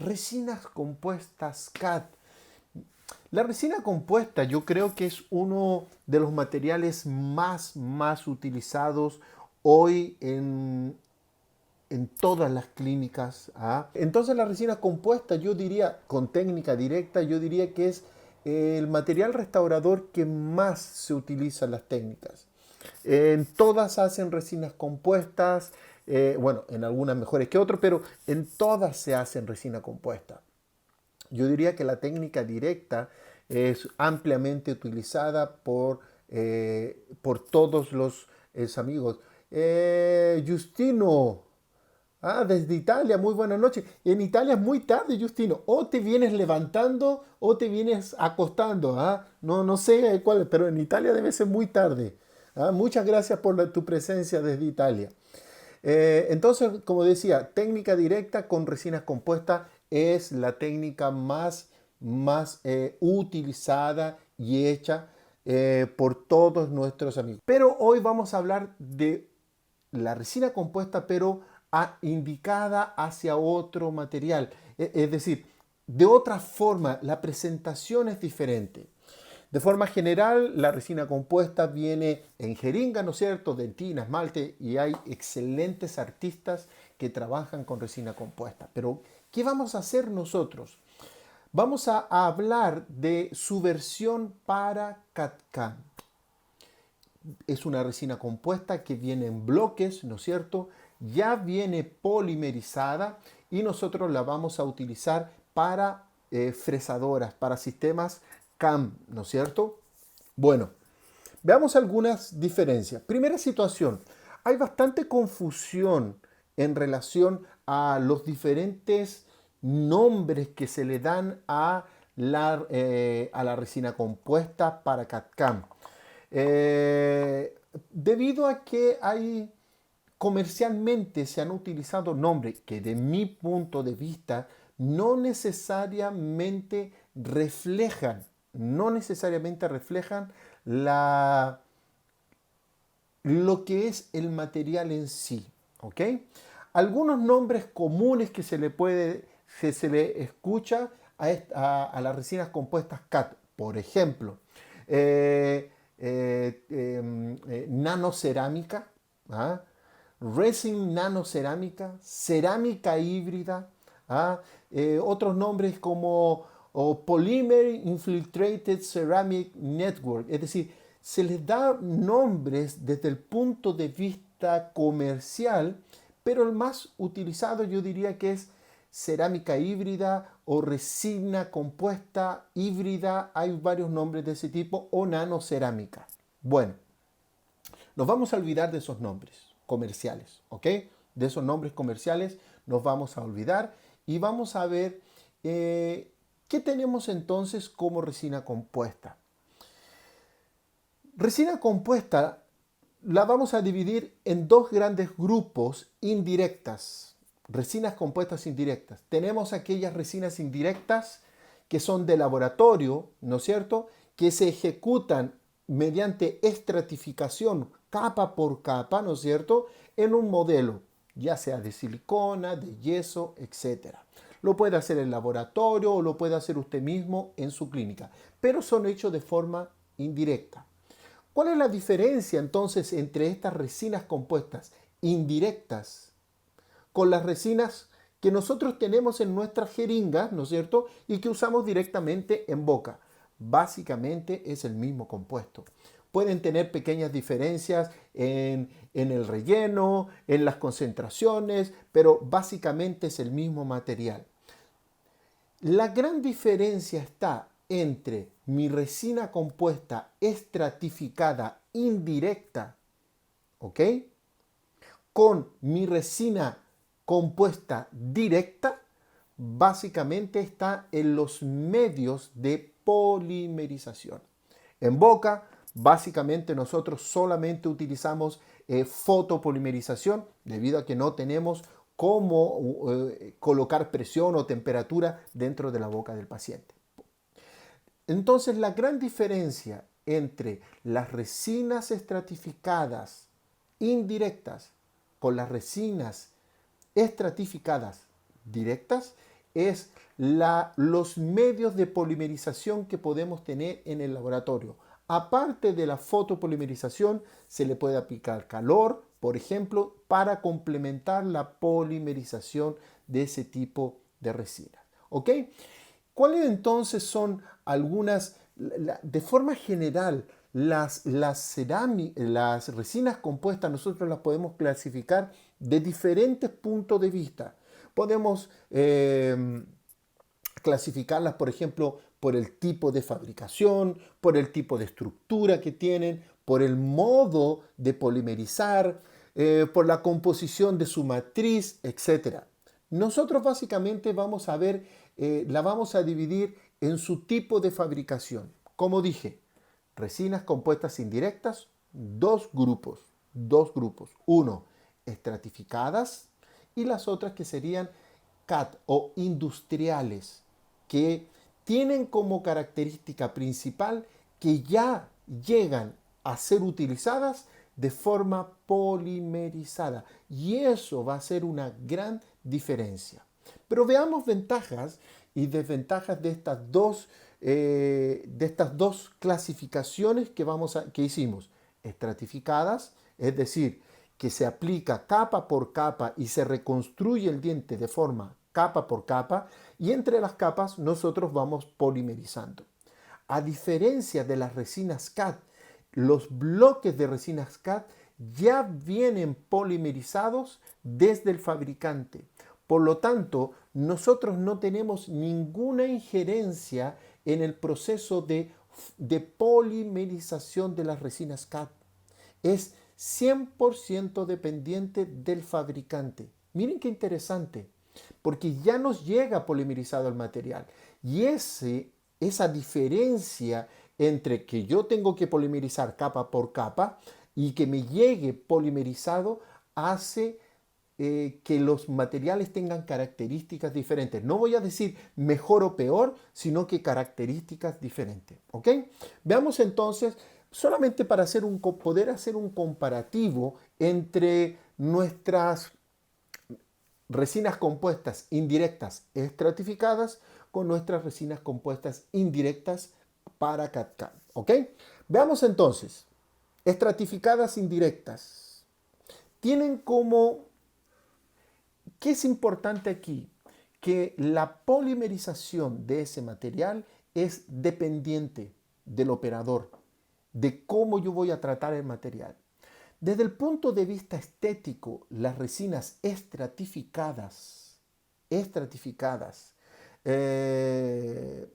Resinas compuestas CAD. La resina compuesta yo creo que es uno de los materiales más utilizados hoy en todas las clínicas. ¿Ah? Entonces la resina compuesta, yo diría, con técnica directa, yo diría que es el material restaurador que más se utiliza en las técnicas. En todas hacen resinas compuestas, bueno, en algunas mejores que otras, pero en todas se hacen resina compuesta. Yo diría que la técnica directa es ampliamente utilizada por todos los amigos. Justino, desde Italia, muy buenas noches. En Italia es muy tarde, Justino. O te vienes levantando o te vienes acostando. No, no sé cuál, pero en Italia debe ser muy tarde. Muchas gracias por tu presencia desde Italia. Entonces, como decía, técnica directa con resinas compuestas es la técnica más utilizada y hecha por todos nuestros amigos. Pero hoy vamos a hablar de la resina compuesta, pero indicada hacia otro material. Es decir, de otra forma, la presentación es diferente. De forma general, la resina compuesta viene en jeringa, ¿no es cierto?, dentina, esmalte, y hay excelentes artistas que trabajan con resina compuesta. Pero, ¿qué vamos a hacer nosotros? Vamos a hablar de su versión para CAD-CAM. Es una resina compuesta que viene en bloques, ¿no es cierto? Ya viene polimerizada y nosotros la vamos a utilizar para fresadoras, para sistemas CAM, ¿no es cierto? Bueno, veamos algunas diferencias. Primera situación, hay bastante confusión en relación a los diferentes nombres que se le dan a la resina compuesta para CAD-CAM. Debido a que hay comercialmente se han utilizado nombres que de mi punto de vista no necesariamente reflejan la, lo que es el material en sí. ¿Ok? Algunos nombres comunes que se le escucha a las resinas compuestas CAT, por ejemplo, nanocerámica, ¿ah? Resin nanocerámica, cerámica híbrida, otros nombres como Polymer Infiltrated Ceramic Network, es decir, se les da nombres desde el punto de vista comercial, pero el más utilizado yo diría que es cerámica híbrida o resina compuesta híbrida, hay varios nombres de ese tipo, o nanocerámica. Bueno, nos vamos a olvidar de esos nombres comerciales, ¿ok? De esos nombres comerciales nos vamos a olvidar y vamos a ver qué tenemos entonces como resina compuesta. Resina compuesta la vamos a dividir en dos grandes grupos indirectas. Resinas compuestas indirectas. Tenemos aquellas resinas indirectas que son de laboratorio, ¿no es cierto?, que se ejecutan mediante estratificación capa por capa, ¿no es cierto?, en un modelo, ya sea de silicona, de yeso, etc. Lo puede hacer en laboratorio o lo puede hacer usted mismo en su clínica, pero son hechos de forma indirecta. ¿Cuál es la diferencia entonces entre estas resinas compuestas indirectas con las resinas que nosotros tenemos en nuestras jeringas, ¿no es cierto?, y que usamos directamente en boca? Básicamente es el mismo compuesto. Pueden tener pequeñas diferencias en el relleno, en las concentraciones, pero básicamente es el mismo material. La gran diferencia está entre mi resina compuesta estratificada indirecta, ¿ok?, con mi resina compuesta directa, básicamente está en los medios de polimerización. En boca, básicamente nosotros solamente utilizamos fotopolimerización debido a que no tenemos cómo colocar presión o temperatura dentro de la boca del paciente. Entonces, la gran diferencia entre las resinas estratificadas indirectas con las resinas estratificadas directas es los medios de polimerización que podemos tener en el laboratorio. Aparte de la fotopolimerización, se le puede aplicar calor, por ejemplo, para complementar la polimerización de ese tipo de resina. ¿Ok? ¿Cuáles entonces son algunas, de forma general, las resinas compuestas nosotros las podemos clasificar de diferentes puntos de vista? Podemos clasificarlas, por ejemplo, por el tipo de fabricación, por el tipo de estructura que tienen, por el modo de polimerizar, por la composición de su matriz, etcétera. Nosotros básicamente vamos a ver, la vamos a dividir en su tipo de fabricación. Como dije, resinas compuestas indirectas, dos grupos, dos grupos. Uno, estratificadas y las otras que serían CAT o industriales, que tienen como característica principal que ya llegan a ser utilizadas de forma polimerizada. Y eso va a ser una gran diferencia. Pero veamos ventajas y desventajas de estas dos clasificaciones que hicimos. Estratificadas, es decir, que se aplica capa por capa y se reconstruye el diente de forma capa por capa, y entre las capas nosotros vamos polimerizando. A diferencia de las resinas CAD, los bloques de resinas CAD ya vienen polimerizados desde el fabricante. Por lo tanto, nosotros no tenemos ninguna injerencia en el proceso de polimerización de las resinas CAD. Es 100% dependiente del fabricante. Miren qué interesante, porque ya nos llega polimerizado el material. Y esa diferencia entre que yo tengo que polimerizar capa por capa y que me llegue polimerizado hace que los materiales tengan características diferentes. No voy a decir mejor o peor, sino que características diferentes. ¿Ok? Veamos entonces, solamente para poder hacer un comparativo entre nuestras resinas compuestas indirectas estratificadas con nuestras resinas compuestas indirectas para CAD-CAM. ¿Ok? Veamos entonces, estratificadas indirectas. Tienen como, ¿qué es importante aquí? Que la polimerización de ese material es dependiente del operador, de cómo yo voy a tratar el material. Desde el punto de vista estético, las resinas estratificadas eh,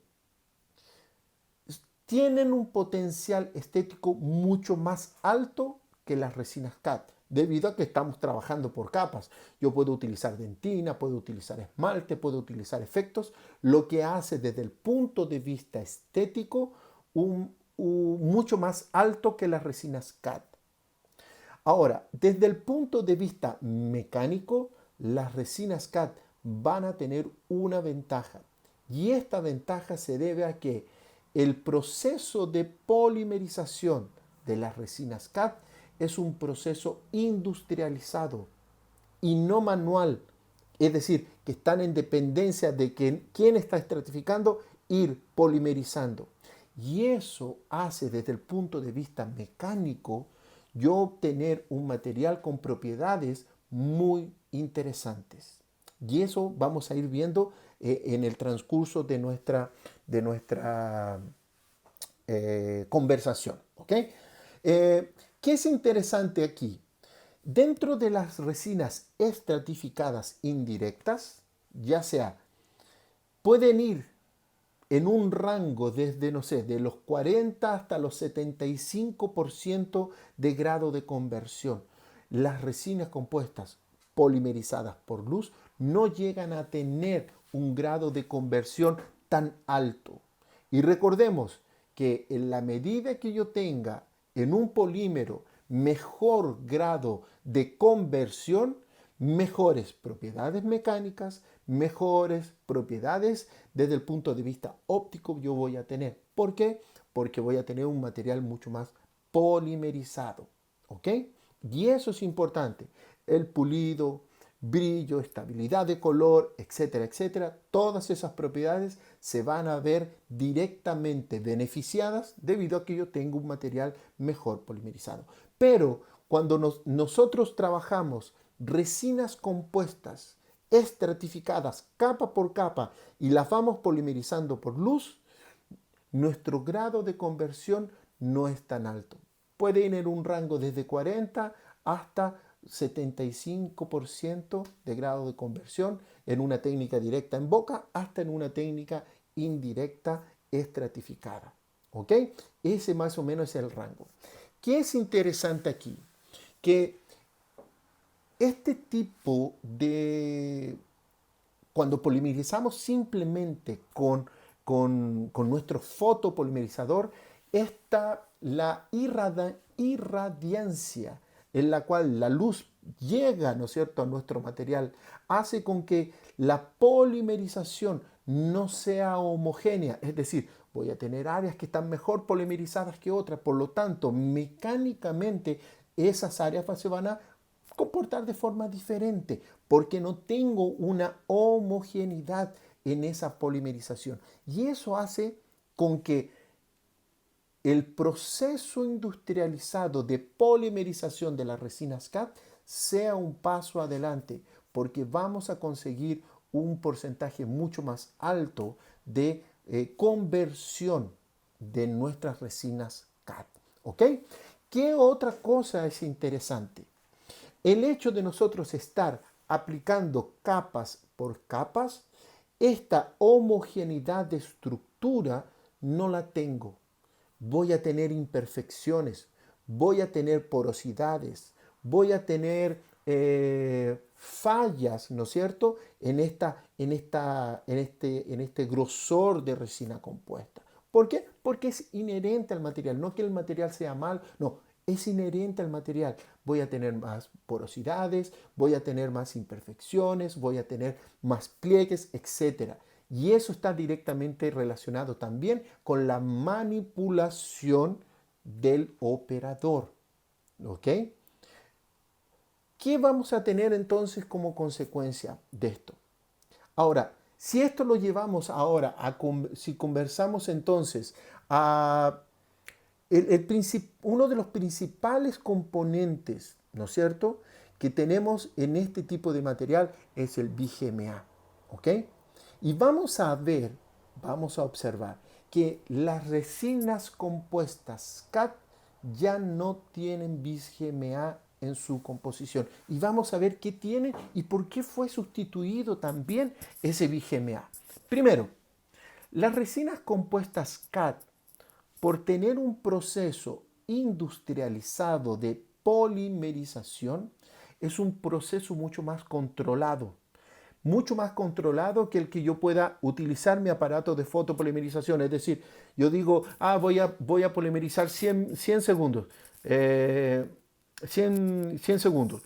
tienen un potencial estético mucho más alto que las resinas CAD, debido a que estamos trabajando por capas. Yo puedo utilizar dentina, puedo utilizar esmalte, puedo utilizar efectos, lo que hace desde el punto de vista estético mucho más alto que las resinas CAD. Ahora, desde el punto de vista mecánico, las resinas CAD van a tener una ventaja. Y esta ventaja se debe a que el proceso de polimerización de las resinas CAD es un proceso industrializado y no manual. Es decir, que están en dependencia de quién está estratificando, ir polimerizando. Y eso hace desde el punto de vista mecánico yo obtener un material con propiedades muy interesantes. Y eso vamos a ir viendo en el transcurso de nuestra conversación. ¿Ok? ¿Qué es interesante aquí? Dentro de las resinas estratificadas indirectas, ya sea, pueden ir en un rango desde, no sé, de los 40 hasta los 75% de grado de conversión. Las resinas compuestas polimerizadas por luz no llegan a tener un grado de conversión tan alto. Y recordemos que en la medida que yo tenga en un polímero mejor grado de conversión, mejores propiedades mecánicas, mejores propiedades desde el punto de vista óptico yo voy a tener. ¿Por qué? Porque voy a tener un material mucho más polimerizado. ¿Ok? Y eso es importante. El pulido, brillo, estabilidad de color, etcétera, etcétera. Todas esas propiedades se van a ver directamente beneficiadas debido a que yo tengo un material mejor polimerizado. Pero cuando nosotros trabajamos resinas compuestas, estratificadas, capa por capa, y las vamos polimerizando por luz, nuestro grado de conversión no es tan alto. Puede ir en un rango desde 40 hasta 75% de grado de conversión en una técnica directa en boca hasta en una técnica indirecta estratificada. ¿Ok? Ese más o menos es el rango. ¿Qué es interesante aquí? Que este tipo de cuando polimerizamos simplemente con nuestro fotopolimerizador, la irradiancia en la cual la luz llega, ¿no es cierto?, a nuestro material, hace con que la polimerización no sea homogénea. Es decir, voy a tener áreas que están mejor polimerizadas que otras, por lo tanto, mecánicamente esas áreas se van a comportar de forma diferente porque no tengo una homogeneidad en esa polimerización. Y eso hace con que el proceso industrializado de polimerización de las resinas CAD sea un paso adelante, porque vamos a conseguir un porcentaje mucho más alto de conversión de nuestras resinas CAD. ¿Ok? ¿Qué otra cosa es interesante? El hecho de nosotros estar aplicando capas por capas, esta homogeneidad de estructura no la tengo. Voy a tener imperfecciones, voy a tener porosidades, voy a tener fallas, ¿no es cierto?, en este grosor de resina compuesta. ¿Por qué? Porque es inherente al material, no que el material sea mal, no, es inherente al material. Voy a tener más porosidades, voy a tener más imperfecciones, voy a tener más pliegues, etc. Y eso está directamente relacionado también con la manipulación del operador. ¿Ok? ¿Qué vamos a tener entonces como consecuencia de esto? Ahora, si esto lo llevamos ahora si conversamos entonces a uno de los principales componentes, ¿no es cierto?, que tenemos en este tipo de material es el BGMA, ¿ok? Y vamos a observar que las resinas compuestas CAD ya no tienen BGMA en su composición. Y vamos a ver qué tiene y por qué fue sustituido también ese BGMA. Primero, las resinas compuestas CAD, por tener un proceso industrializado de polimerización, es un proceso mucho más controlado que el que yo pueda utilizar mi aparato de fotopolimerización. Es decir, yo digo, voy a polimerizar 100 segundos, 100 segundos.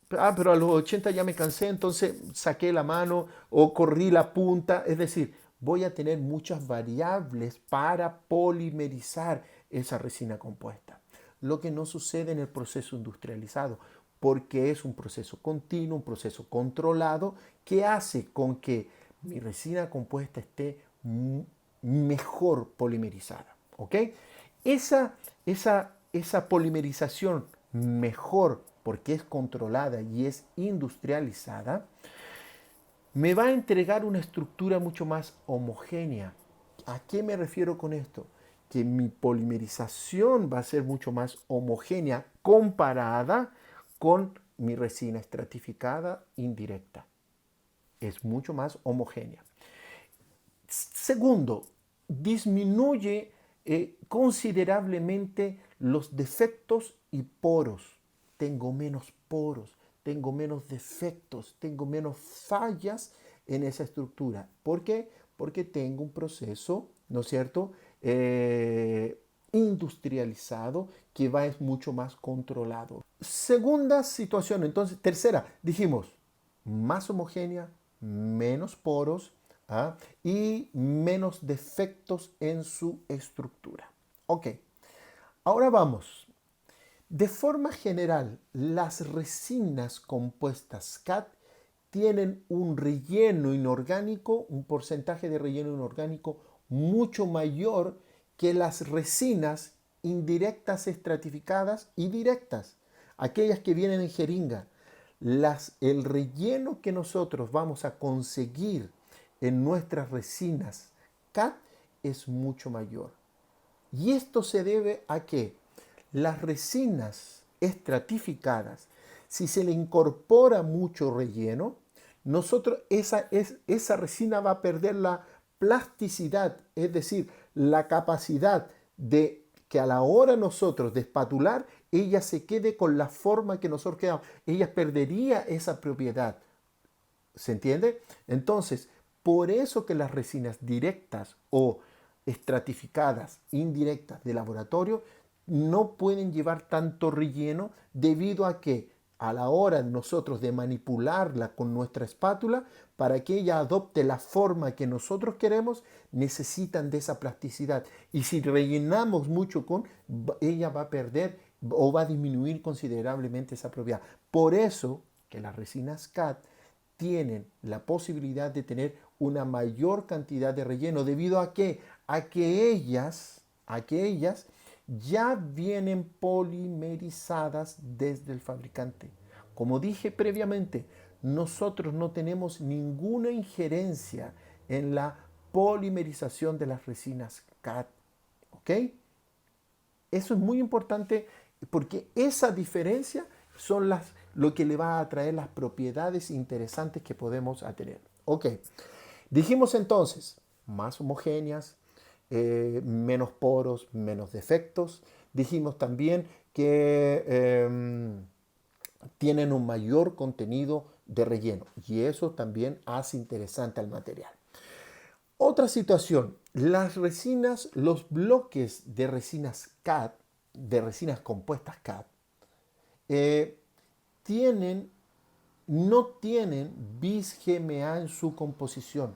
Pero a los 80 ya me cansé, entonces saqué la mano o corrí la punta. Es decir, voy a tener muchas variables para polimerizar esa resina compuesta. Lo que no sucede en el proceso industrializado, porque es un proceso continuo, un proceso controlado, que hace con que mi resina compuesta esté mejor polimerizada. ¿Ok? Esa polimerización mejor porque es controlada y es industrializada, me va a entregar una estructura mucho más homogénea. ¿A qué me refiero con esto? Que mi polimerización va a ser mucho más homogénea comparada con mi resina estratificada indirecta. Es mucho más homogénea. Segundo, disminuye considerablemente los defectos y poros. Tengo menos poros, tengo menos defectos, tengo menos fallas en esa estructura. ¿Por qué? Porque tengo un proceso, ¿no es cierto?, industrializado que es mucho más controlado. Segunda situación, entonces, tercera, dijimos, más homogénea, menos poros, ¿ah?, y menos defectos en su estructura. Ok, ahora vamos. De forma general, las resinas compuestas CAD tienen un relleno inorgánico, un porcentaje de relleno inorgánico mucho mayor que las resinas indirectas estratificadas y directas, aquellas que vienen en jeringa. El relleno que nosotros vamos a conseguir en nuestras resinas CAD es mucho mayor. Y esto se debe a que las resinas estratificadas, si se le incorpora mucho relleno, esa resina va a perder la plasticidad, es decir, la capacidad de que a la hora nosotros de espatular, ella se quede con la forma que nosotros quedamos. Ella perdería esa propiedad. ¿Se entiende? Entonces, por eso que las resinas directas o estratificadas, indirectas de laboratorio, no pueden llevar tanto relleno debido a que a la hora nosotros de manipularla con nuestra espátula, para que ella adopte la forma que nosotros queremos, necesitan de esa plasticidad. Y si rellenamos mucho ella va a perder o va a disminuir considerablemente esa propiedad. Por eso que las resinas CAD tienen la posibilidad de tener una mayor cantidad de relleno debido a que ellas ya vienen polimerizadas desde el fabricante. Como dije previamente, nosotros no tenemos ninguna injerencia en la polimerización de las resinas CAD. ¿Ok? Eso es muy importante porque esa diferencia son lo que le va a traer las propiedades interesantes que podemos tener. Ok, dijimos entonces, más homogéneas, menos poros, menos defectos. Dijimos también que tienen un mayor contenido de relleno y eso también hace interesante al material. Otra situación, las resinas, los bloques de resinas CAD, de resinas compuestas CAD, eh, tienen, no tienen bis GMA en su composición.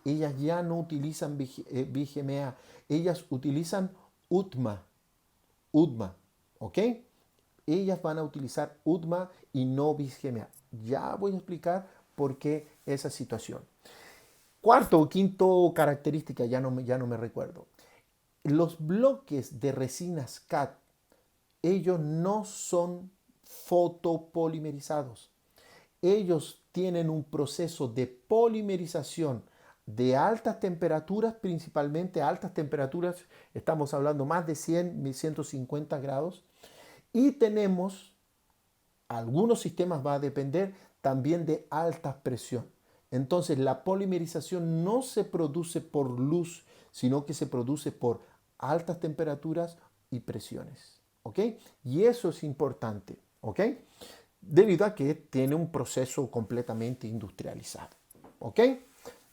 Ellas ya no utilizan bis GMA, ellas utilizan UTMA, UTMA, ¿ok? Ellas van a utilizar UTMA y no bis GMA. Ya voy a explicar por qué esa situación. Cuarto o quinto característica, ya no me recuerdo. Los bloques de resinas CAD, ellos no son fotopolimerizados. Ellos tienen un proceso de polimerización de altas temperaturas, principalmente altas temperaturas, estamos hablando más de 100, 1150 grados, y tenemos, algunos sistemas va a depender también de alta presión. Entonces la polimerización no se produce por luz, sino que se produce por altas temperaturas y presiones. ¿Ok? Y eso es importante. ¿Ok? Debido a que tiene un proceso completamente industrializado. ¿Ok?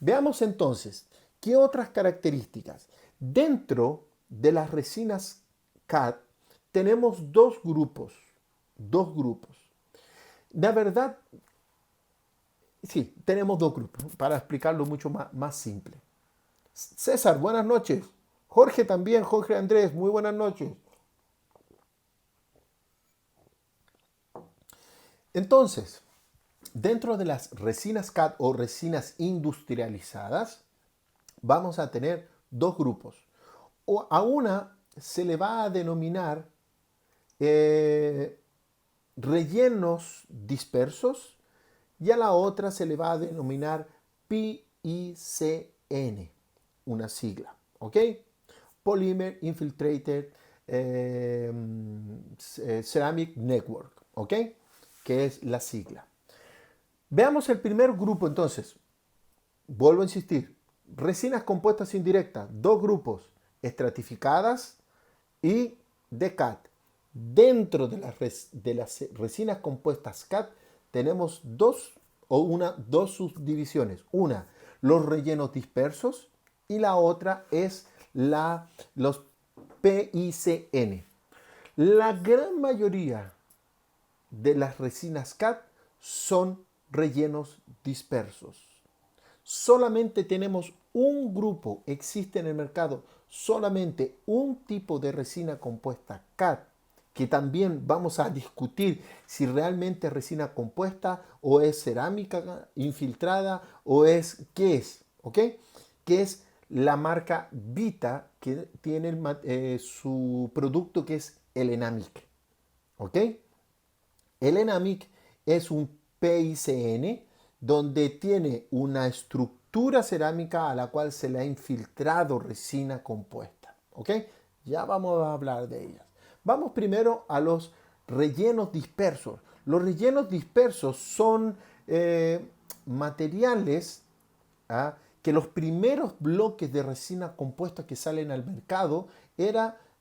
Veamos entonces, ¿qué otras características? Dentro de las resinas CAD tenemos dos grupos. Dos grupos. La verdad, sí, tenemos dos grupos, para explicarlo mucho más simple. César, buenas noches. Jorge también, Jorge Andrés, muy buenas noches. Entonces, dentro de las resinas CAD o resinas industrializadas, vamos a tener dos grupos. O a una se le va a denominar eh, rellenos dispersos y a la otra se le va a denominar PICN, una sigla, ¿ok? Polymer Infiltrated Ceramic Network, ¿ok? Que es la sigla. Veamos el primer grupo entonces. Vuelvo a insistir. Resinas compuestas indirectas, dos grupos, estratificadas y de CAD. Dentro de las resinas compuestas CAD tenemos dos subdivisiones. Una, los rellenos dispersos y la otra es los PICN. La gran mayoría de las resinas CAD son rellenos dispersos. Solamente tenemos un grupo, existe en el mercado solamente un tipo de resina compuesta CAD que también vamos a discutir si realmente es resina compuesta o es cerámica infiltrada o es, ¿qué es? ¿Ok? Que es la marca Vita, que tiene su producto que es el Enamic. ¿Ok? El Enamic es un PICN donde tiene una estructura cerámica a la cual se le ha infiltrado resina compuesta. ¿Ok? Ya vamos a hablar de ellas. Vamos primero a los rellenos dispersos. Los rellenos dispersos son materiales, ¿ah?, que los primeros bloques de resina compuesta que salen al mercado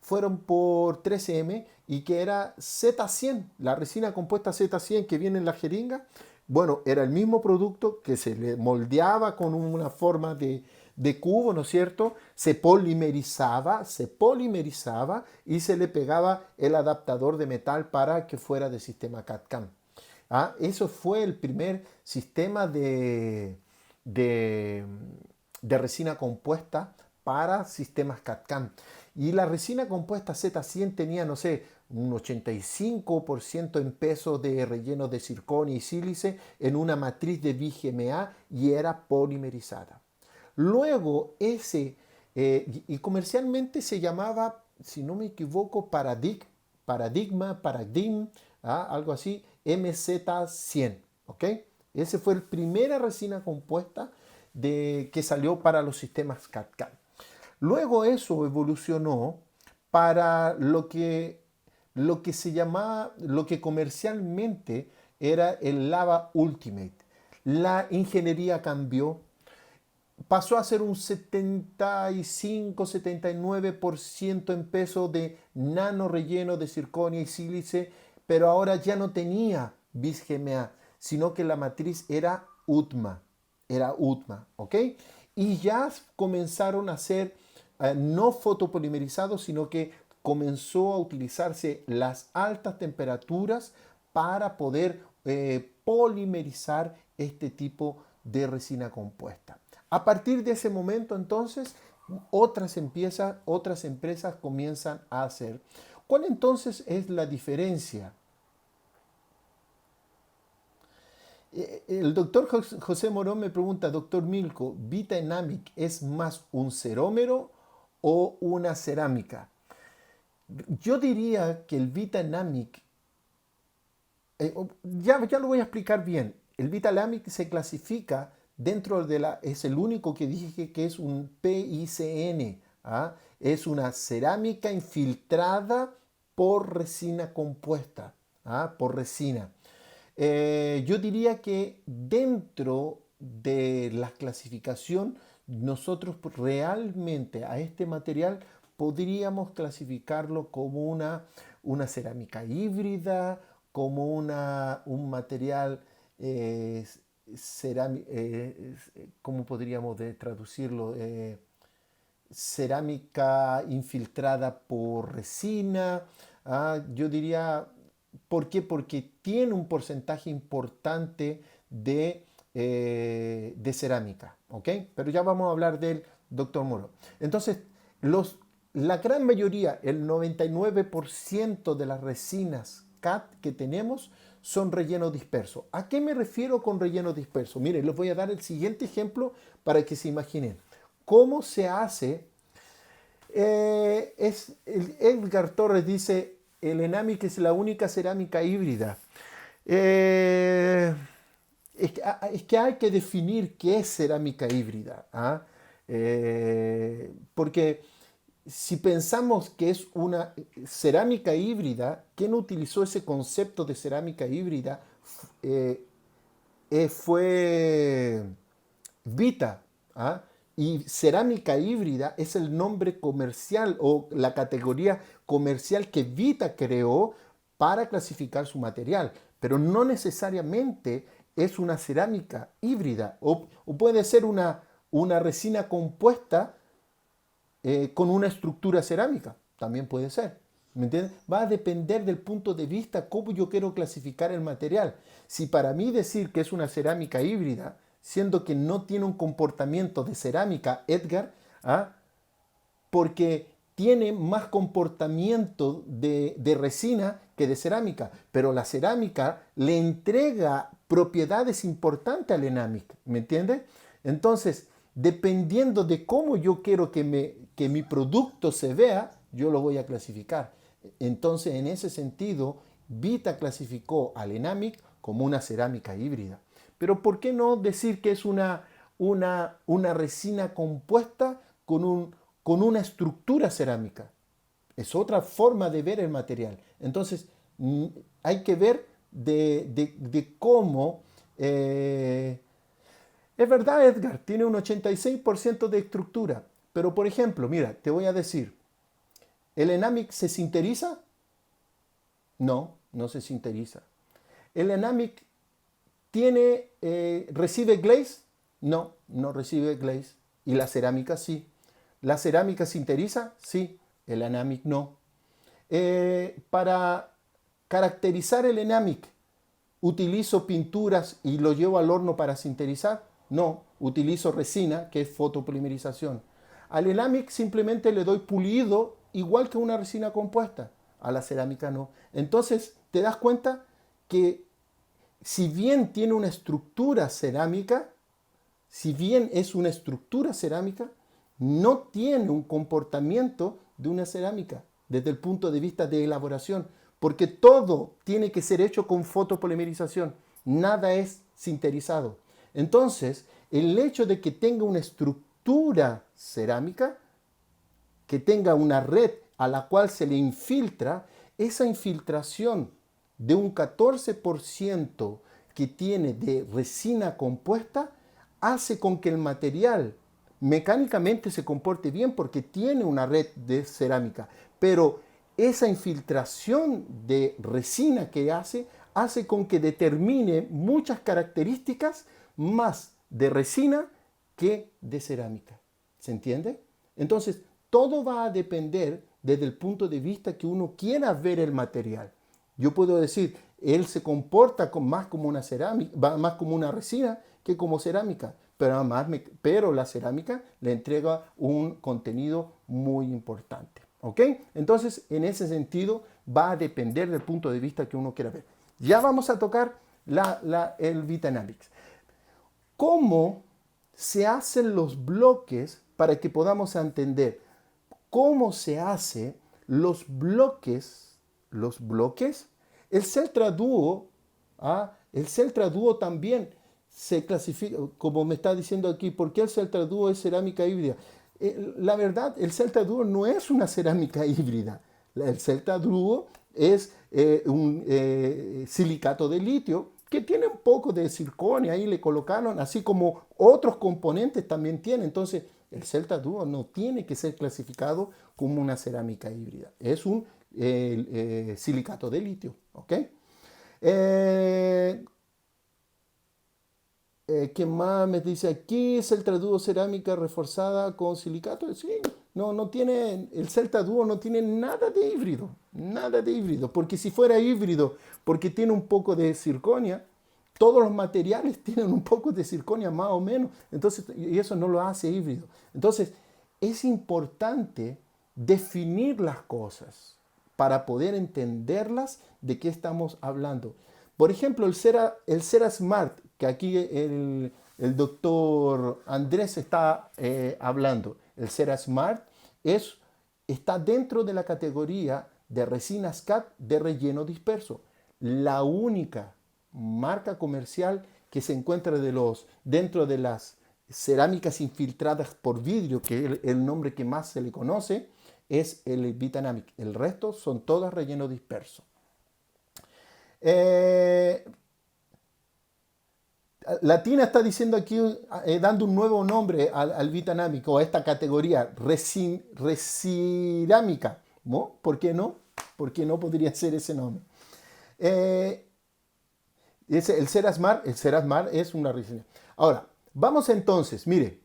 fueron por 3M y que era Z100, la resina compuesta Z100 que viene en la jeringa. Bueno, era el mismo producto que se le moldeaba con una forma de cubo, ¿no es cierto? Se polimerizaba y se le pegaba el adaptador de metal para que fuera de sistema CAD-CAM. ¿Ah? Eso fue el primer sistema de, de resina compuesta para sistemas CAD-CAM. Y la resina compuesta Z100 tenía, no sé, un 85% en peso de relleno de circonio y sílice en una matriz de BGMA y era polimerizada. Luego y comercialmente se llamaba, si no me equivoco, Paradigm, ¿ah?, algo así, MZ100, ¿ok? Ese fue la primera resina compuesta que salió para los sistemas CAD-CAM. Luego eso evolucionó para lo que se llamaba, lo que comercialmente era el Lava Ultimate. La ingeniería cambió, pasó a ser un 75-79% en peso de nano relleno de circonia y sílice, pero ahora ya no tenía bis GMA, sino que la matriz era UTMA, ¿ok? Y ya comenzaron a ser no fotopolimerizados, sino que comenzó a utilizarse las altas temperaturas para poder polimerizar este tipo de resina compuesta. A partir de ese momento, entonces, otras empresas comienzan a hacer. ¿Cuál entonces es la diferencia? El doctor José Morón me pregunta, doctor Milko, ¿Vita Enamic es más un cerómero o una cerámica? Yo diría que el Vita Enamic, ya lo voy a explicar bien. El Vita Enamic se clasifica dentro es el único que dije que es un PICN, ¿ah? Es una cerámica infiltrada por resina compuesta, ¿ah?, por resina. Yo diría que dentro de la clasificación, nosotros realmente a este material podríamos clasificarlo como una cerámica híbrida, como un material, ¿cómo podríamos traducirlo? Cerámica infiltrada por resina. Yo diría, ¿por qué? Porque tiene un porcentaje importante de cerámica, ¿ok? Pero ya vamos a hablar del doctor Moro. Entonces, la gran mayoría, el 99% de las resinas CAD que tenemos son relleno disperso. ¿A qué me refiero con relleno disperso? Miren, les voy a dar el siguiente ejemplo para que se imaginen cómo se hace. Edgar Torres dice, el Enamic es la única cerámica híbrida. Es que hay que definir qué es cerámica híbrida, ¿ah? Porque si pensamos que es una cerámica híbrida, ¿quién utilizó ese concepto de cerámica híbrida? Eh, fue Vita, ¿ah? Y cerámica híbrida es el nombre comercial o la categoría comercial que Vita creó para clasificar su material, pero no necesariamente es una cerámica híbrida o puede ser una resina compuesta con una estructura cerámica, también puede ser. ¿Me entiendes? Va a depender del punto de vista cómo yo quiero clasificar el material. Si para mí decir que es una cerámica híbrida, siendo que no tiene un comportamiento de cerámica, Edgar, ¿ah?, porque tiene más comportamiento de resina que de cerámica, pero la cerámica le entrega propiedades importantes al Enamic, ¿me entiendes? Entonces, dependiendo de cómo yo quiero que mi producto se vea, yo lo voy a clasificar. Entonces, en ese sentido, Vita clasificó al Enamic como una cerámica híbrida. Pero ¿por qué no decir que es una resina compuesta con una estructura cerámica? Es otra forma de ver el material. Entonces, hay que ver de cómo... es verdad, Edgar, tiene un 86% de estructura. Pero, por ejemplo, mira, te voy a decir, ¿el Enamic se sinteriza? No, no se sinteriza. ¿El Enamic recibe glaze? No, no recibe glaze. Y la cerámica sí. ¿La cerámica sinteriza? Sí. El Enamic no. Para caracterizar el Enamic, ¿utilizo pinturas y lo llevo al horno para sinterizar? No, utilizo resina, que es fotopolimerización. Al Enamic simplemente le doy pulido, igual que una resina compuesta. A la cerámica no. Entonces, te das cuenta que si bien tiene una estructura cerámica, si bien es una estructura cerámica, no tiene un comportamiento de una cerámica desde el punto de vista de elaboración, porque todo tiene que ser hecho con fotopolimerización, nada es sinterizado. Entonces, el hecho de que tenga una estructura cerámica, que tenga una red a la cual se le infiltra, esa infiltración de un 14% que tiene de resina compuesta, hace con que el material mecánicamente se comporte bien porque tiene una red de cerámica, pero esa infiltración de resina que hace con que determine muchas características más de resina que de cerámica. ¿Se entiende? Entonces, todo va a depender desde el punto de vista que uno quiera ver el material. Yo puedo decir, él se comporta más como una cerámica, más como una resina que como cerámica, pero la cerámica le entrega un contenido muy importante. ¿Ok? Entonces, en ese sentido, va a depender del punto de vista que uno quiera ver. Ya vamos a tocar el Vitanamics. ¿Cómo se hacen los bloques para que podamos entender cómo se hacen los bloques? El Celtra Duo, el Celtra Duo también se clasifica, como me está diciendo aquí, ¿por qué el Celtra Duo es cerámica híbrida? La verdad, el Celtra Duo no es una cerámica híbrida. El Celtra Duo es un silicato de litio que tiene un poco de circonio, ahí le colocaron, así como otros componentes también tiene. Entonces, el Celtra Duo no tiene que ser clasificado como una cerámica híbrida. Es un silicato de litio. ¿Ok? ¿Qué más me dice aquí? Celtra Duo cerámica reforzada con silicato. Sí, no tiene, el Celtra Duo no tiene nada de híbrido, porque si fuera híbrido, porque tiene un poco de circonia, todos los materiales tienen un poco de circonia más o menos, entonces, y eso no lo hace híbrido. Entonces, es importante definir las cosas para poder entenderlas de qué estamos hablando. Por ejemplo, el Cera Smart, que aquí el doctor Andrés está hablando, el Cera Smart está dentro de la categoría de resinas CAT de relleno disperso. La única marca comercial que se encuentra dentro de las cerámicas infiltradas por vidrio, que es el nombre que más se le conoce, es el Vitanamic. El resto son todas relleno disperso. La Tina está diciendo aquí, dando un nuevo nombre al Vitanamic o a esta categoría, resirámica. ¿No? ¿Por qué no? ¿Por qué no podría ser ese nombre? El Cerasmar es una resina. Ahora, vamos entonces, mire,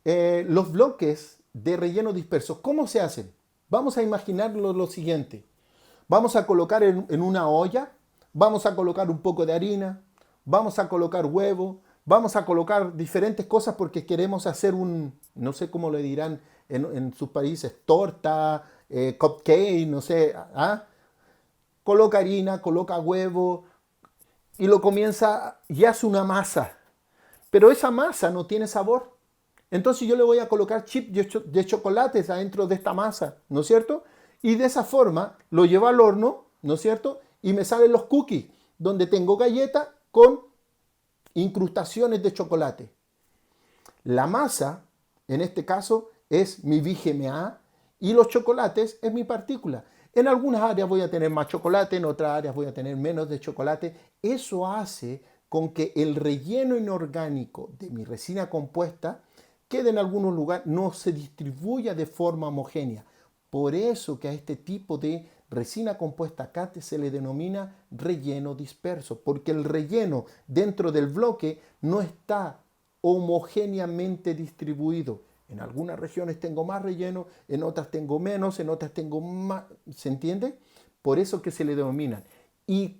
los bloques de relleno disperso, ¿cómo se hacen? Vamos a imaginarlo lo siguiente. Vamos a colocar en una olla, vamos a colocar un poco de harina, vamos a colocar huevo, vamos a colocar diferentes cosas porque queremos hacer no sé cómo le dirán en sus países, torta, cupcake, no sé, ¿ah? Coloca harina, coloca huevo y lo comienza y hace una masa. Pero esa masa no tiene sabor. Entonces yo le voy a colocar chips de chocolates adentro de esta masa, ¿no es cierto? Y de esa forma lo llevo al horno, ¿no es cierto? Y me salen los cookies, donde tengo galleta con incrustaciones de chocolate. La masa, en este caso, es mi VGMA y los chocolates es mi partícula. En algunas áreas voy a tener más chocolate, en otras áreas voy a tener menos de chocolate. Eso hace con que el relleno inorgánico de mi resina compuesta quede en algunos lugares, no se distribuya de forma homogénea. Por eso que a este tipo de resina compuesta CAT se le denomina relleno disperso, porque el relleno dentro del bloque no está homogéneamente distribuido. En algunas regiones tengo más relleno, en otras tengo menos, en otras tengo más. ¿Se entiende? Por eso que se le denominan. Y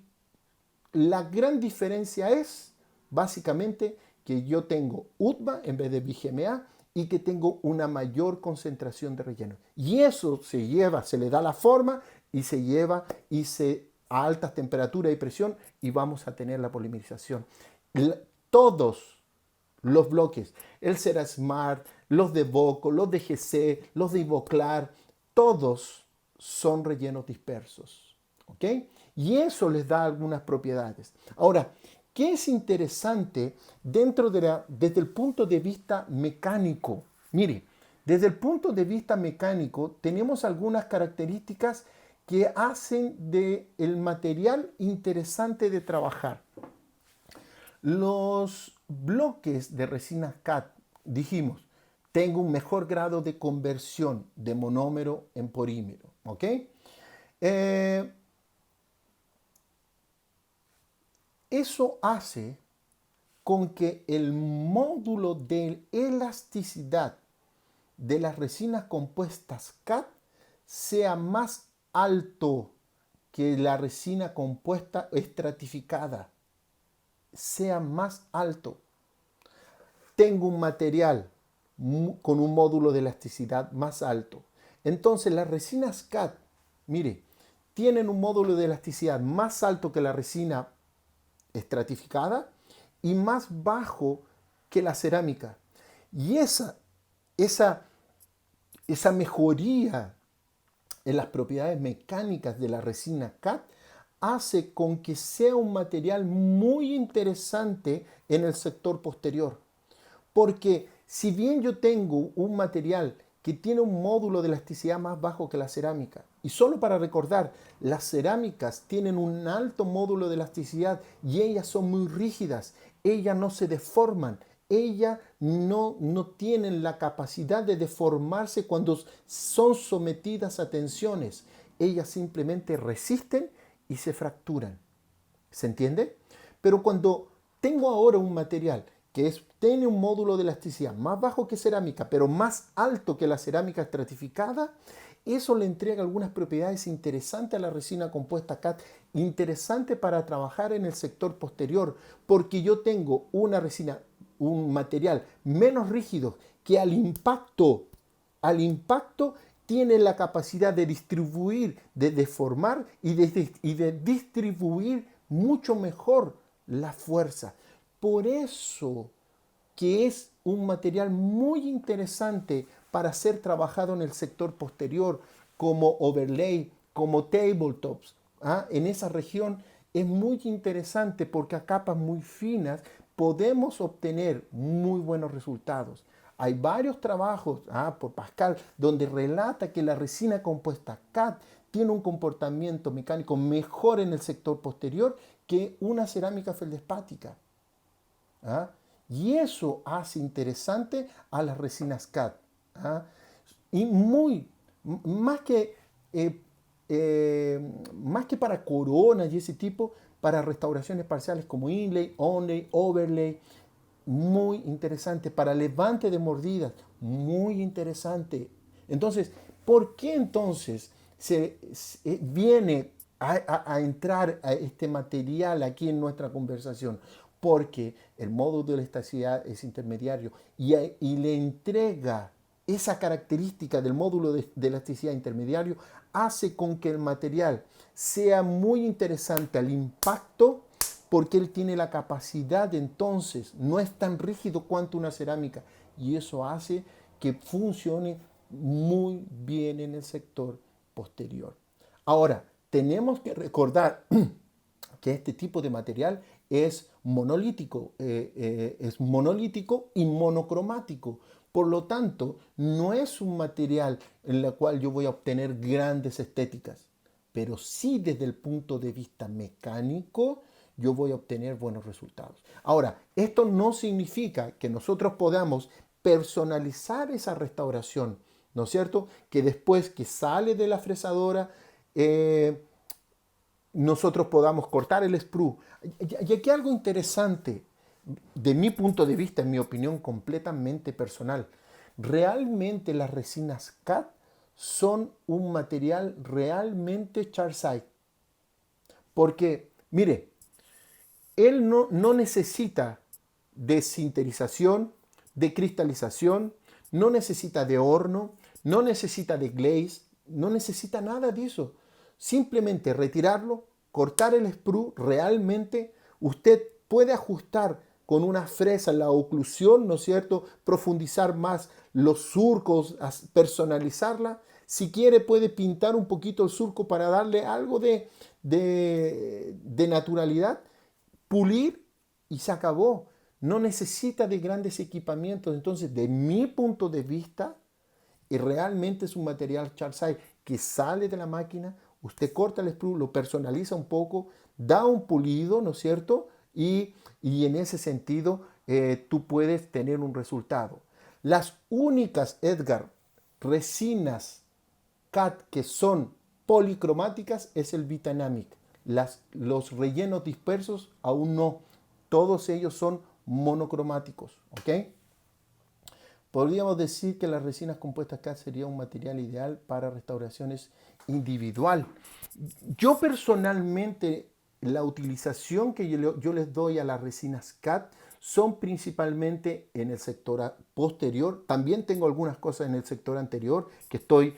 la gran diferencia es básicamente que yo tengo UTMA en vez de BGMA y que tengo una mayor concentración de relleno. Y eso se lleva, se le da la forma y se lleva a altas temperaturas y presión y vamos a tener la polimerización. Todos los bloques, el CeraSmart, los de Boco, los de GC, los de Ivoclar, todos son rellenos dispersos. ¿Ok? Y eso les da algunas propiedades. Ahora, ¿qué es interesante desde el punto de vista mecánico? Mire, desde el punto de vista mecánico tenemos algunas características que hacen del material interesante de trabajar. Los bloques de resinas CAT, dijimos, tengo un mejor grado de conversión de monómero en polímero. ¿Ok? Eso hace con que el módulo de elasticidad de las resinas compuestas CAT sea más alto que la resina compuesta estratificada. Sea más alto. Tengo un material con un módulo de elasticidad más alto. Entonces las resinas CAT, mire, tienen un módulo de elasticidad más alto que la resina estratificada y más bajo que la cerámica. Y esa mejoría en las propiedades mecánicas de la resina CAT hace con que sea un material muy interesante en el sector posterior. Porque si bien yo tengo un material que tiene un módulo de elasticidad más bajo que la cerámica, y solo para recordar, las cerámicas tienen un alto módulo de elasticidad y ellas son muy rígidas, ellas no se deforman, ellas no tienen la capacidad de deformarse cuando son sometidas a tensiones, ellas simplemente resisten y se fracturan. ¿Se entiende? Pero cuando tengo ahora un material que tiene un módulo de elasticidad más bajo que cerámica, pero más alto que la cerámica estratificada, eso le entrega algunas propiedades interesantes a la resina compuesta CAT, interesante para trabajar en el sector posterior, porque yo tengo una resina, un material menos rígido que al impacto tiene la capacidad de distribuir, de deformar y de distribuir mucho mejor la fuerza. Por eso que es un material muy interesante para ser trabajado en el sector posterior, como overlay, como tabletops. En esa región es muy interesante porque a capas muy finas podemos obtener muy buenos resultados. Hay varios trabajos por Pascal donde relata que la resina compuesta CAT tiene un comportamiento mecánico mejor en el sector posterior que una cerámica feldespática. Y eso hace interesante a las resinas CAT. Y más que para coronas y ese tipo, para restauraciones parciales como inlay, onlay, overlay, muy interesante. Para levante de mordidas, muy interesante. Entonces, ¿por qué entonces viene a entrar a este material aquí en nuestra conversación? Porque el módulo de elasticidad es intermediario y le entrega esa característica del módulo de elasticidad intermediario hace con que el material sea muy interesante al impacto, porque él tiene la capacidad, entonces no es tan rígido cuanto una cerámica, y eso hace que funcione muy bien en el sector posterior. Ahora, tenemos que recordar que este tipo de material es monolítico y monocromático. Por lo tanto, no es un material en el cual yo voy a obtener grandes estéticas, pero sí desde el punto de vista mecánico yo voy a obtener buenos resultados. Ahora, esto no significa que nosotros podamos personalizar esa restauración, ¿no es cierto? Que después que sale de la fresadora, nosotros podamos cortar el sprue. Y aquí algo interesante, de mi punto de vista, en mi opinión completamente personal. Realmente las resinas CAD son un material realmente Chardside. Porque, mire, él no necesita de sinterización, de cristalización, no necesita de horno, no necesita de glaze, no necesita nada de eso. Simplemente retirarlo, cortar el sprue, realmente usted puede ajustar con una fresa la oclusión, ¿no es cierto? Profundizar más los surcos, personalizarla. Si quiere puede pintar un poquito el surco para darle algo de naturalidad, pulir y se acabó. No necesita de grandes equipamientos. Entonces, de mi punto de vista, y realmente es un material Chardside que sale de la máquina, usted corta el sprue, lo personaliza un poco, da un pulido, ¿no es cierto? Y en ese sentido tú puedes tener un resultado. Las únicas, Edgar, resinas CAD que son policromáticas es el Vitanamic. Los rellenos dispersos aún no. Todos ellos son monocromáticos. ¿Ok? Podríamos decir que las resinas compuestas CAD sería un material ideal para restauraciones individual. Yo personalmente, la utilización que yo les doy a las resinas CAD son principalmente en el sector posterior. También tengo algunas cosas en el sector anterior que estoy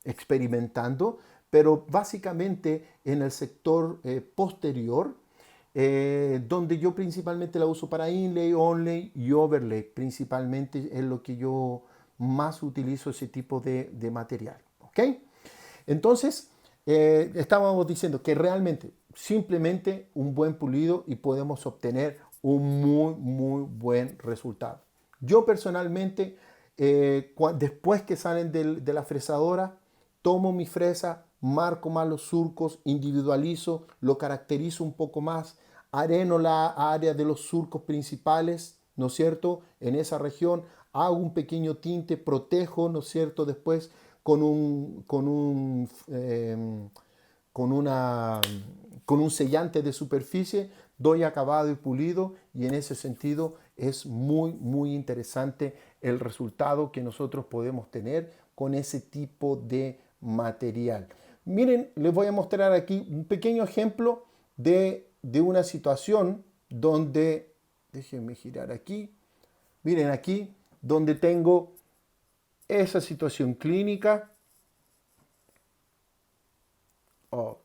experimentando, pero básicamente en el sector posterior, donde yo principalmente la uso para inlay, onlay y overlay. Principalmente es lo que yo más utilizo, ese tipo de material. ¿Ok? Entonces, estábamos diciendo que realmente simplemente un buen pulido y podemos obtener un muy buen resultado. Yo personalmente, después que salen de la fresadora, tomo mi fresa, marco más los surcos, individualizo, lo caracterizo un poco más, areno la área de los surcos principales, ¿no es cierto? En esa región hago un pequeño tinte, protejo, ¿no es cierto? Después con una, con un sellante de superficie, doy acabado y pulido, y en ese sentido es muy interesante el resultado que nosotros podemos tener con ese tipo de material. Miren, les voy a mostrar aquí un pequeño ejemplo de una situación donde, déjenme girar aquí, miren aquí, donde tengo esa situación clínica. Oh,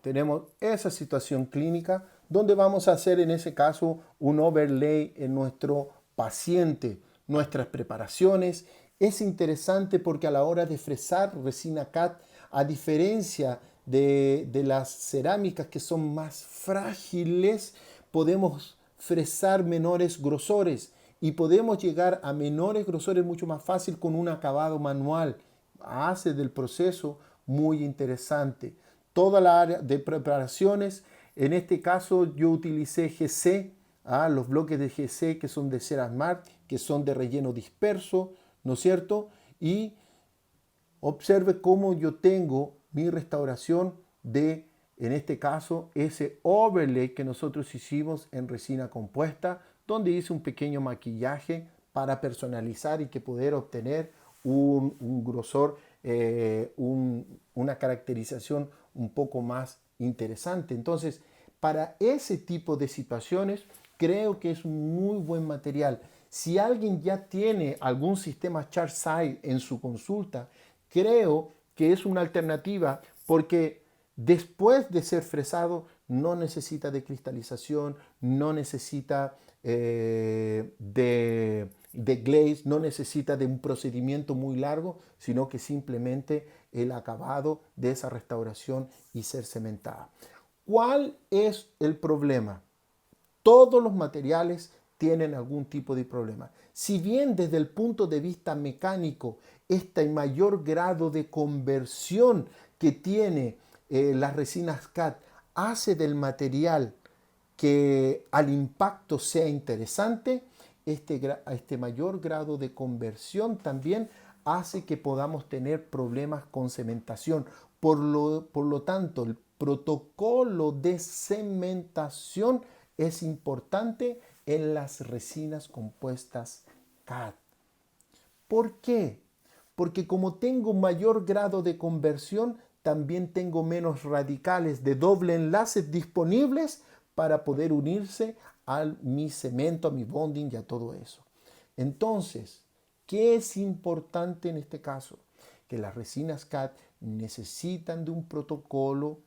tenemos esa situación clínica donde vamos a hacer en ese caso un overlay en nuestro paciente, nuestras preparaciones. Es interesante porque a la hora de fresar resina CAD, a diferencia de las cerámicas que son más frágiles, podemos fresar menores grosores y podemos llegar a menores grosores mucho más fácil con un acabado manual. Hace del proceso muy interesante. Toda la área de preparaciones, en este caso yo utilicé GC, los bloques de GC que son de Cerasmart, que son de relleno disperso, ¿no es cierto? Y observe cómo yo tengo mi restauración en este caso, ese overlay que nosotros hicimos en resina compuesta, donde hice un pequeño maquillaje para personalizar y que poder obtener un grosor, una caracterización un poco más interesante. Entonces, para ese tipo de situaciones, creo que es un muy buen material. Si alguien ya tiene algún sistema ChartSide en su consulta, creo que es una alternativa porque después de ser fresado no necesita de cristalización, no necesita de glaze, no necesita de un procedimiento muy largo, sino que simplemente el acabado de esa restauración y ser cementada. ¿Cuál es el problema? Todos los materiales tienen algún tipo de problema. Si bien desde el punto de vista mecánico, este mayor grado de conversión que tiene las resinas CAD hace del material que al impacto sea interesante, este mayor grado de conversión también hace que podamos tener problemas con cementación. Por lo tanto, el protocolo de cementación es importante en las resinas compuestas CAD. ¿Por qué? Porque como tengo mayor grado de conversión, también tengo menos radicales de doble enlace disponibles para poder unirse a mi cemento, a mi bonding y a todo eso. Entonces, ¿qué es importante en este caso? Que las resinas CAD necesitan de un protocolo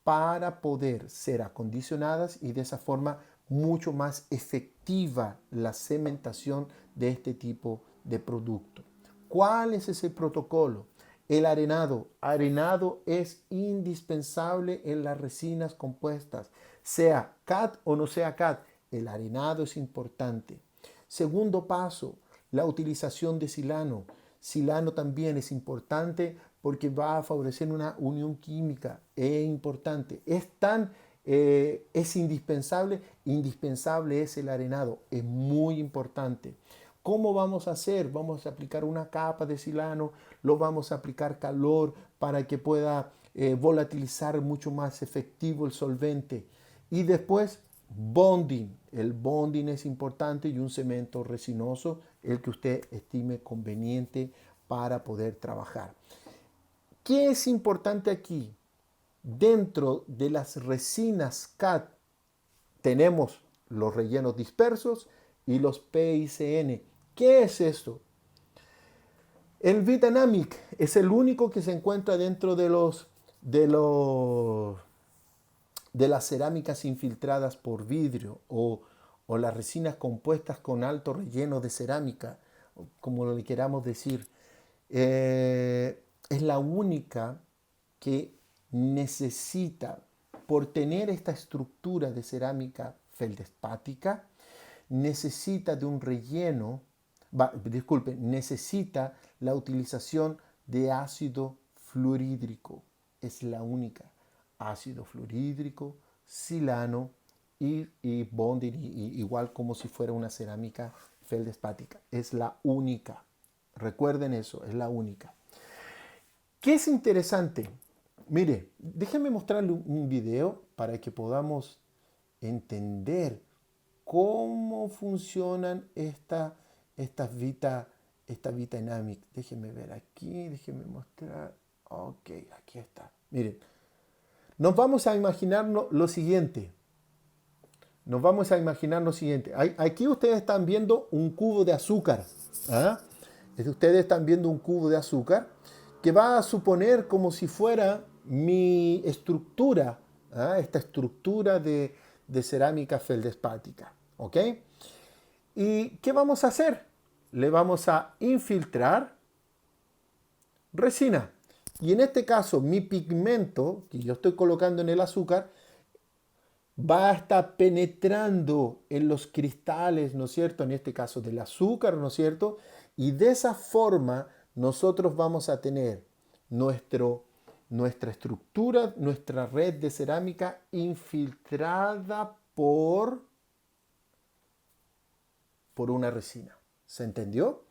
para poder ser acondicionadas y de esa forma mucho más efectiva la cementación de este tipo de producto. ¿Cuál es ese protocolo? El arenado. Arenado es indispensable en las resinas compuestas, sea CAD o no sea CAD. El arenado es importante. Segundo paso, la utilización de silano. Silano también es importante porque va a favorecer una unión química. Es importante. Es indispensable. Indispensable es el arenado. Es muy importante. ¿Cómo vamos a hacer? Vamos a aplicar una capa de silano, lo vamos a aplicar calor para que pueda volatilizar mucho más efectivo el solvente. Y después, bonding. El bonding es importante y un cemento resinoso, el que usted estime conveniente para poder trabajar. ¿Qué es importante aquí? Dentro de las resinas CAD tenemos los rellenos dispersos y los PICN. ¿Qué es esto? El Vitanamic es el único que se encuentra dentro de las cerámicas infiltradas por vidrio o las resinas compuestas con alto relleno de cerámica, como lo queramos decir. Es la única que necesita, por tener esta estructura de cerámica feldespática, necesita de un relleno, necesita la utilización de ácido fluorhídrico. Es la única. Ácido fluorhídrico, silano y bonding, igual como si fuera una cerámica feldespática. Es la única. Recuerden eso, es la única. ¿Qué es interesante? Mire, déjenme mostrarle un video para que podamos entender cómo funcionan esta Vitanamic. Déjenme ver aquí, déjenme mostrar. Ok, aquí está. Miren, nos vamos a imaginar lo siguiente. Nos vamos a imaginar lo siguiente. Aquí ustedes están viendo un cubo de azúcar. ¿Ah? Ustedes están viendo un cubo de azúcar que va a suponer como si fuera mi estructura, ¿ah? Esta estructura de cerámica feldespática. ¿Ok? ¿Y qué vamos a hacer? Le vamos a infiltrar resina. Y en este caso, mi pigmento que yo estoy colocando en el azúcar va a estar penetrando en los cristales, ¿no es cierto? En este caso del azúcar, ¿no es cierto? Y de esa forma nosotros vamos a tener nuestra estructura, nuestra red de cerámica infiltrada por una resina. ¿Se entendió?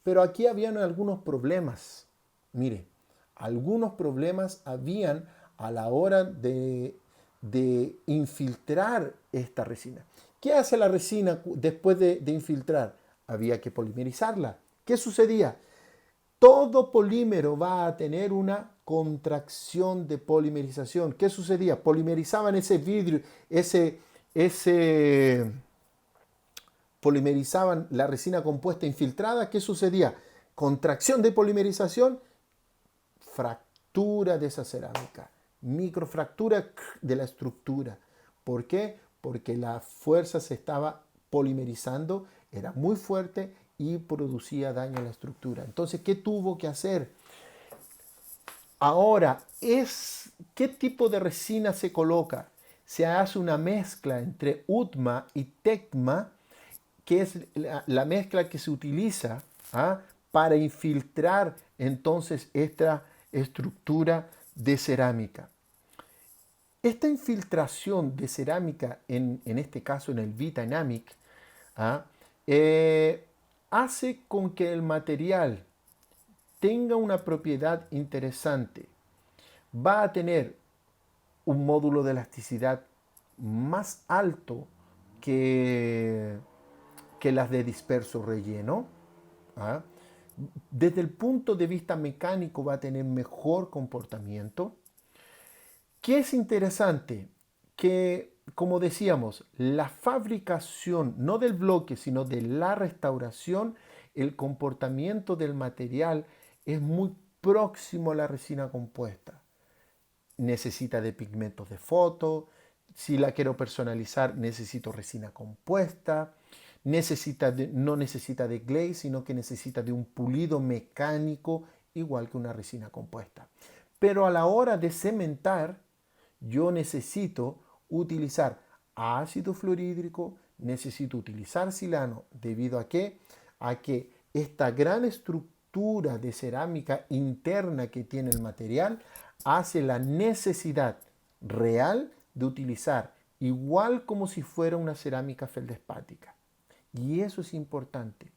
Pero aquí habían algunos problemas. Mire, algunos problemas habían a la hora de infiltrar esta resina. ¿Qué hace la resina después de infiltrar? Había que polimerizarla. ¿Qué sucedía? Todo polímero va a tener una contracción de polimerización. ¿Qué sucedía? Polimerizaban ese vidrio, ese polimerizaban la resina compuesta infiltrada, ¿qué sucedía? Contracción de polimerización, fractura de esa cerámica, microfractura de la estructura. ¿Por qué? Porque la fuerza se estaba polimerizando, era muy fuerte y producía daño a la estructura. Entonces, ¿qué tuvo que hacer? Ahora, ¿qué tipo de resina se coloca? Se hace una mezcla entre UTMA y TECMA, que es la mezcla que se utiliza, ¿ah?, para infiltrar entonces esta estructura de cerámica. Esta infiltración de cerámica, en este caso en el Vitanamic, ¿ah?, hace con que el material tenga una propiedad interesante. Va a tener un módulo de elasticidad más alto que, que las de disperso relleno. ¿Ah? Desde el punto de vista mecánico va a tener mejor comportamiento. ¿Qué es interesante? Que, como decíamos, la fabricación, no del bloque, sino de la restauración, el comportamiento del material es muy próximo a la resina compuesta. Necesita de pigmentos de foto, si la quiero personalizar necesito resina compuesta, no necesita de glaze, sino que necesita de un pulido mecánico igual que una resina compuesta. Pero a la hora de cementar, yo necesito utilizar ácido fluorhídrico, necesito utilizar silano, debido a que esta gran estructura de cerámica interna que tiene el material hace la necesidad real de utilizar igual como si fuera una cerámica feldespática. Y eso es importante,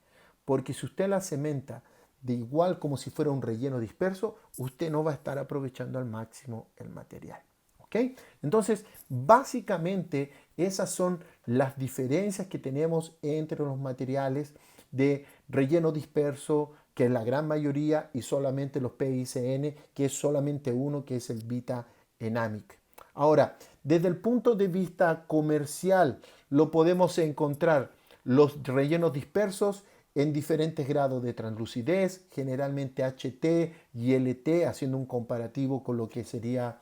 porque si usted la cementa de igual como si fuera un relleno disperso, usted no va a estar aprovechando al máximo el material. ¿Ok? Entonces, básicamente esas son las diferencias que tenemos entre los materiales de relleno disperso, que es la gran mayoría, y solamente los PICN, que es solamente uno, que es el Vitanamic. Ahora, desde el punto de vista comercial, lo podemos encontrar los rellenos dispersos en diferentes grados de translucidez, generalmente HT y LT, haciendo un comparativo con lo que sería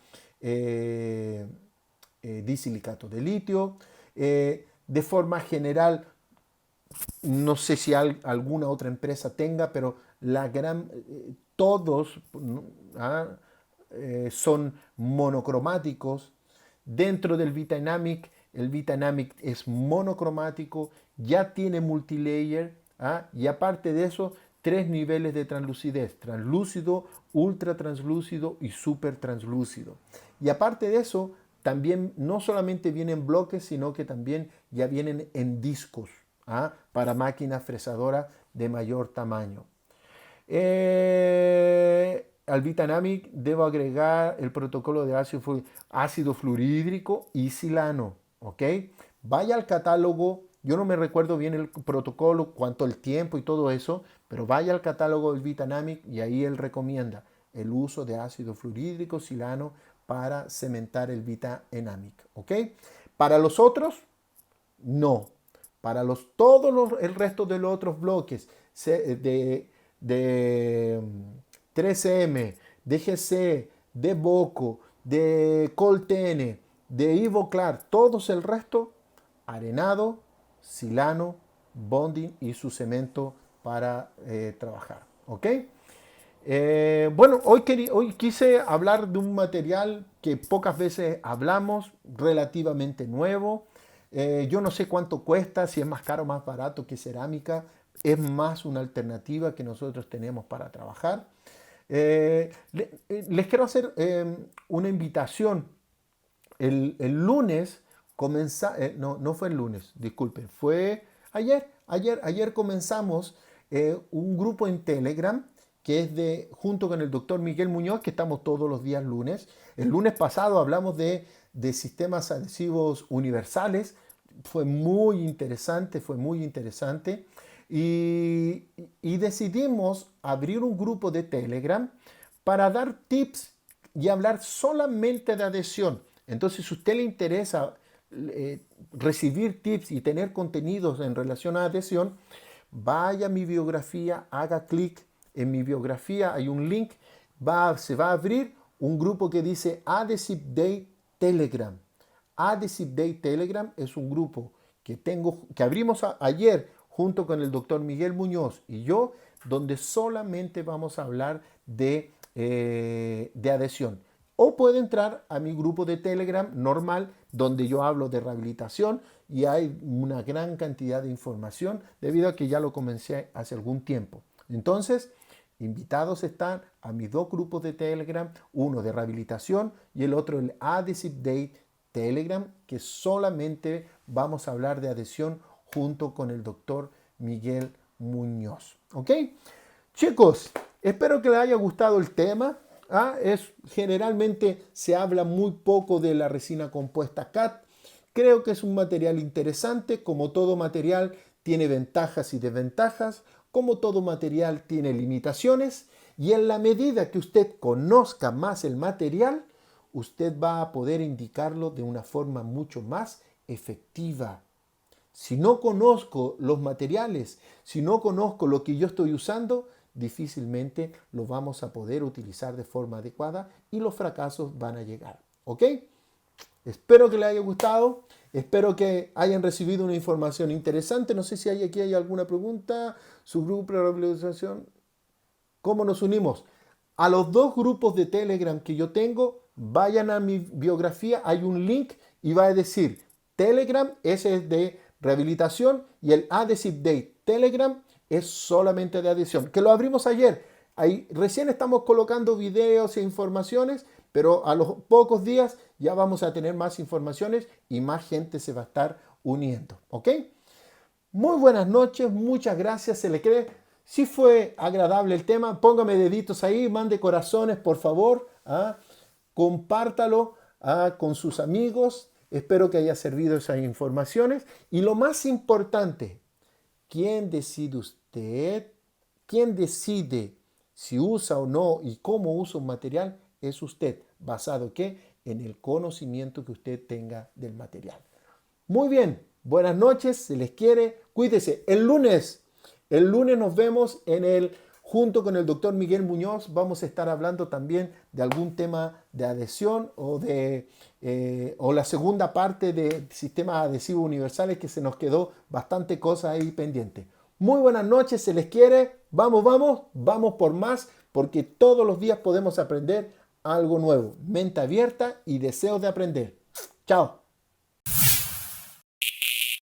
disilicato de litio. De forma general, no sé si alguna otra empresa tenga, pero todos son monocromáticos. Dentro del Vitanamic, el Vitanamic es monocromático, ya tiene multilayer, y aparte de eso, 3 niveles de translucidez: translúcido, ultra translúcido y super translúcido. Y aparte de eso, también no solamente vienen bloques, sino que también ya vienen en discos, para máquinas fresadoras de mayor tamaño. Al Vitanamic debo agregar el protocolo de ácido fluorhídrico y silano. ¿Ok? Vaya al catálogo. Yo no me recuerdo bien el protocolo, cuánto el tiempo y todo eso, pero vaya al catálogo del Vitanamic y ahí él recomienda el uso de ácido fluorhídrico, silano, para cementar el Vitanamic. ¿Ok? Para los otros, no. Para el resto de los otros bloques de 3M, de GC, de Boco, de Coltene, de Ivoclar, todos el resto, arenado, silano, bonding y su cemento para trabajar. ¿Ok? Bueno, hoy quise hablar de un material que pocas veces hablamos, relativamente nuevo. Yo no sé cuánto cuesta, si es más caro o más barato que cerámica. Es más una alternativa que nosotros tenemos para trabajar. Les quiero hacer una invitación. El lunes no fue el lunes, disculpen, fue ayer. Ayer comenzamos un grupo en Telegram que es junto con el doctor Miguel Muñoz, que estamos todos los días lunes. El lunes pasado hablamos de sistemas adhesivos universales. Fue muy interesante, y decidimos abrir un grupo de Telegram para dar tips y hablar solamente de adhesión. Entonces, si a usted le interesa recibir tips y tener contenidos en relación a adhesión, vaya a mi biografía, haga clic en mi biografía, hay un link, se va a abrir un grupo que dice Adhesive Day Telegram. Adhesive Day Telegram es un grupo que abrimos ayer junto con el doctor Miguel Muñoz y yo, donde solamente vamos a hablar de adhesión. O puede entrar a mi grupo de Telegram normal, donde yo hablo de rehabilitación y hay una gran cantidad de información debido a que ya lo comencé hace algún tiempo. Entonces, invitados están a mis dos grupos de Telegram, uno de rehabilitación y el otro el Adhesive Day Telegram, que solamente vamos a hablar de adhesión junto con el doctor Miguel Muñoz. ¿Ok? Chicos, espero que les haya gustado el tema. Generalmente se habla muy poco de la resina compuesta CAT. Creo que es un material interesante. Como todo material tiene ventajas y desventajas. Como todo material tiene limitaciones. Y en la medida que usted conozca más el material, usted va a poder indicarlo de una forma mucho más efectiva. Si no conozco los materiales, si no conozco lo que yo estoy usando, difícilmente lo vamos a poder utilizar de forma adecuada y los fracasos van a llegar. ¿Ok? Espero que les haya gustado, espero que hayan recibido una información interesante. No sé si aquí hay alguna pregunta. Su grupo de rehabilitación. ¿Cómo nos unimos? A los dos grupos de Telegram que yo tengo, vayan a mi biografía, hay un link y va a decir Telegram, ese es de rehabilitación, y el Adhesive Day Telegram es solamente de adhesión, que lo abrimos ayer. Ahí recién estamos colocando videos e informaciones, pero a los pocos días ya vamos a tener más informaciones y más gente se va a estar uniendo. ¿Ok? Muy buenas noches, muchas gracias. Se le cree. Si fue agradable el tema, póngame deditos ahí, mande corazones, por favor. Compártalo con sus amigos. Espero que haya servido esas informaciones. Y lo más importante, ¿quién decide usted? ¿Quién decide si usa o no y cómo usa un material? Es usted. ¿Basado qué? En el conocimiento que usted tenga del material. Muy bien, buenas noches, se les quiere. Cuídese. El lunes nos vemos junto con el doctor Miguel Muñoz. Vamos a estar hablando también de algún tema de adhesión o la segunda parte de sistemas adhesivos universales, que se nos quedó bastante cosa ahí pendiente. Muy buenas noches, se les quiere. Vamos por más, porque todos los días podemos aprender algo nuevo. Mente abierta y deseos de aprender. Chao.